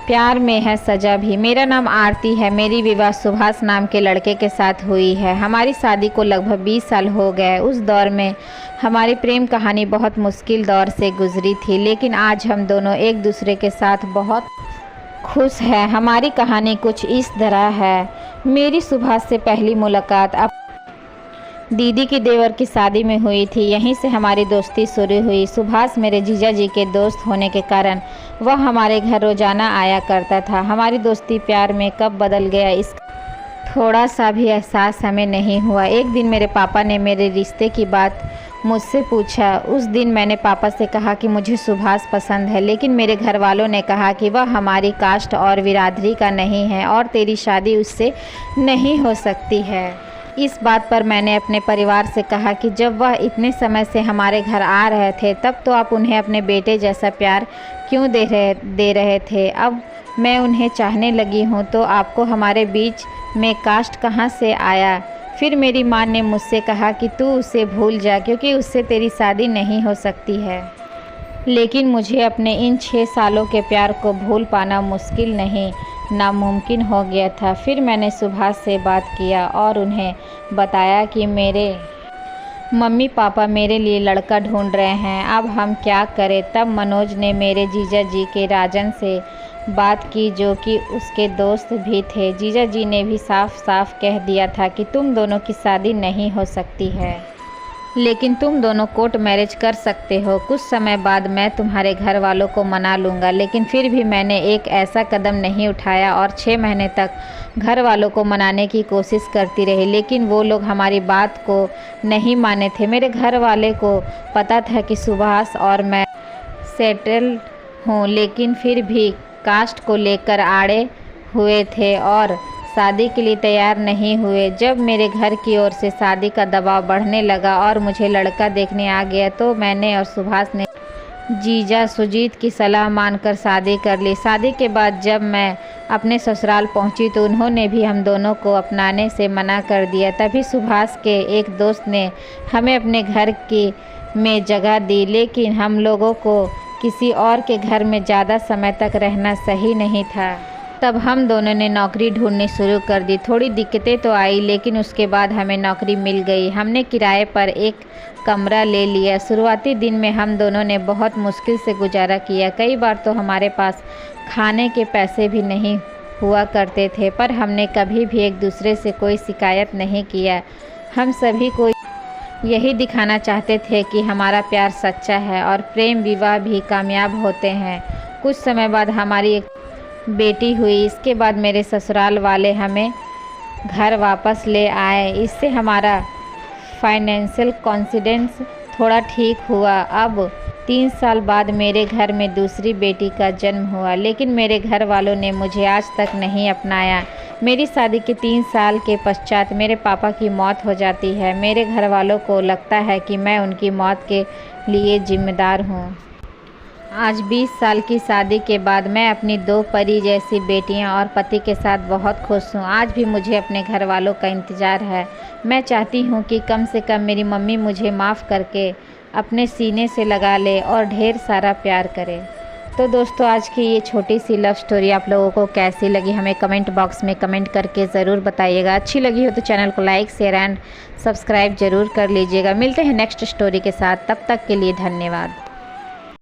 प्यार में है सजा भी। मेरा नाम आरती है। मेरी विवाह सुभाष नाम के लड़के के साथ हुई है। हमारी शादी को लगभग 20 साल हो गए। उस दौर में हमारी प्रेम कहानी बहुत मुश्किल दौर से गुजरी थी, लेकिन आज हम दोनों एक दूसरे के साथ बहुत खुश हैं। हमारी कहानी कुछ इस तरह है। मेरी सुभाष से पहली मुलाकात अब दीदी की देवर की शादी में हुई थी। यहीं से हमारी दोस्ती शुरू हुई। सुभाष मेरे जीजा जी के दोस्त होने के कारण वह हमारे घर रोज़ाना आया करता था। हमारी दोस्ती प्यार में कब बदल गया इसका थोड़ा सा भी एहसास हमें नहीं हुआ। एक दिन मेरे पापा ने मेरे रिश्ते की बात मुझसे पूछा। उस दिन मैंने पापा से कहा कि मुझे सुभाष पसंद है, लेकिन मेरे घर वालों ने कहा कि वह हमारी कास्ट और बिरादरी का नहीं है और तेरी शादी उससे नहीं हो सकती है। इस बात पर मैंने अपने परिवार से कहा कि जब वह इतने समय से हमारे घर आ रहे थे तब तो आप उन्हें अपने बेटे जैसा प्यार क्यों दे रहे थे। अब मैं उन्हें चाहने लगी हूँ तो आपको हमारे बीच में कास्ट कहाँ से आया। फिर मेरी माँ ने मुझसे कहा कि तू उसे भूल जा क्योंकि उससे तेरी शादी नहीं हो सकती है। लेकिन मुझे अपने इन 6 सालों के प्यार को भूल पाना मुश्किल नहीं, नामुमकिन हो गया था। फिर मैंने सुभाष से बात किया और उन्हें बताया कि मेरे मम्मी पापा मेरे लिए लड़का ढूंढ रहे हैं, अब हम क्या करें। तब मनोज ने मेरे जीजा जी के राजन से बात की, जो कि उसके दोस्त भी थे। जीजा जी ने भी साफ साफ कह दिया था कि तुम दोनों की शादी नहीं हो सकती है, लेकिन तुम दोनों कोर्ट मैरिज कर सकते हो। कुछ समय बाद मैं तुम्हारे घर वालों को मना लूँगा। लेकिन फिर भी मैंने एक ऐसा कदम नहीं उठाया और 6 महीने तक घर वालों को मनाने की कोशिश करती रही, लेकिन वो लोग हमारी बात को नहीं माने थे। मेरे घर वाले को पता था कि सुभाष और मैं सेटल हूँ, लेकिन फिर भी कास्ट को लेकर आड़े हुए थे और शादी के लिए तैयार नहीं हुए। जब मेरे घर की ओर से शादी का दबाव बढ़ने लगा और मुझे लड़का देखने आ गया तो मैंने और सुभाष ने जीजा सुजीत की सलाह मानकर शादी कर ली। शादी के बाद जब मैं अपने ससुराल पहुंची तो उन्होंने भी हम दोनों को अपनाने से मना कर दिया। तभी सुभाष के एक दोस्त ने हमें अपने घर की में जगह दी, लेकिन हम लोगों को किसी और के घर में ज़्यादा समय तक रहना सही नहीं था। तब हम दोनों ने नौकरी ढूंढनी शुरू कर दी। थोड़ी दिक्कतें तो आई, लेकिन उसके बाद हमें नौकरी मिल गई। हमने किराए पर एक कमरा ले लिया। शुरुआती दिन में हम दोनों ने बहुत मुश्किल से गुजारा किया। कई बार तो हमारे पास खाने के पैसे भी नहीं हुआ करते थे, पर हमने कभी भी एक दूसरे से कोई शिकायत नहीं किया। हम सभी को यही दिखाना चाहते थे कि हमारा प्यार सच्चा है और प्रेम विवाह भी कामयाब होते हैं। कुछ समय बाद हमारी एक बेटी हुई। इसके बाद मेरे ससुराल वाले हमें घर वापस ले आए। इससे हमारा फाइनेंशियल कॉन्फिडेंस थोड़ा ठीक हुआ। अब 3 साल बाद मेरे घर में दूसरी बेटी का जन्म हुआ, लेकिन मेरे घर वालों ने मुझे आज तक नहीं अपनाया। मेरी शादी के 3 साल के पश्चात मेरे पापा की मौत हो जाती है। मेरे घर वालों को लगता है कि मैं उनकी मौत के लिए जिम्मेदार हूँ। आज 20 साल की शादी के बाद मैं अपनी 2 परी जैसी बेटियां और पति के साथ बहुत खुश हूँ। आज भी मुझे अपने घर वालों का इंतज़ार है। मैं चाहती हूँ कि कम से कम मेरी मम्मी मुझे माफ़ करके अपने सीने से लगा ले और ढेर सारा प्यार करे। तो दोस्तों, आज की ये छोटी सी लव स्टोरी आप लोगों को कैसी लगी हमें कमेंट बॉक्स में कमेंट करके ज़रूर बताइएगा। अच्छी लगी हो तो चैनल को लाइक शेयर एंड सब्सक्राइब ज़रूर कर लीजिएगा। मिलते हैं नेक्स्ट स्टोरी के साथ, तब तक के लिए धन्यवाद।